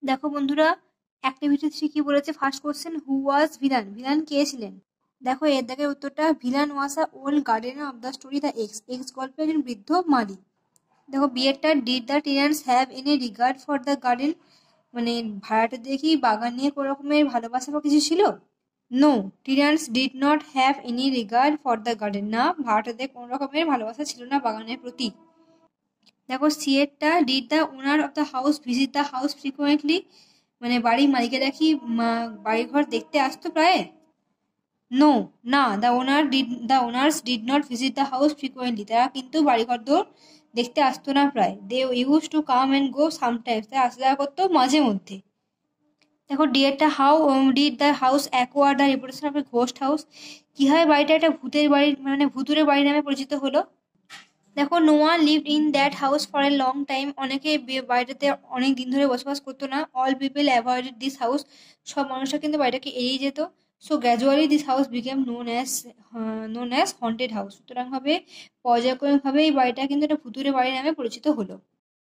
দেখো বন্ধুরা, অ্যাক্টিভিটি 3 কি বলেছে? First question, who was villain? Villain কে ছিলেন? দেখো এর দাগের উত্তরটা, villain was a old gardener of the story the X. X গল্পে একজন বৃদ্ধ মালি। দেখো বিয়েরটা, did the tenants have any regard for the garden? মানে ভাড়াটেদের কি বাগান নিয়ে কোনো রকমের ভালোবাসা বা কিছু ছিল? No, tenants did not have any regard for the garden. না, ভাড়াটেদের কোনো রকমের ভালোবাসা ছিল না বাগানের প্রতি। দেখো সিয়েরটা, did the owner of the house visit the house frequently? মানে বাড়ির মালিকেরা কি বাড়িঘর দেখতে আসতো প্রায়? নো, না, the owners did not visit the house frequently. তারা কিন্তু বাড়িঘর দেখতে আসতো না প্রায়। They use to come and go sometimes. তারা আসা যাওয়া করতো মাঝে মধ্যে। দেখো ডিএরটা, how did the house acquire the reputation of a ghost house? কিভাবে বাড়িটা একটা ভূতের বাড়ি, মানে ভুতুড়ে বাড়ি নামে পরিচিত হলো? দেখো no one lived in that house for a long time. অনেকে বাড়িটাতে অনেক দিন ধরে বসবাস করতো না। All people avoided this house. সব মানুষরা কিন্তু বাড়িটাকে এড়িয়ে যেত। So gradually this house became known as haunted house. সুতরাং ভাবে পর্যায়ক্রমিকভাবে এই বাড়িটা কিন্তু একটা ভুতুড়ে বাড়ি নামে পরিচিত হলো।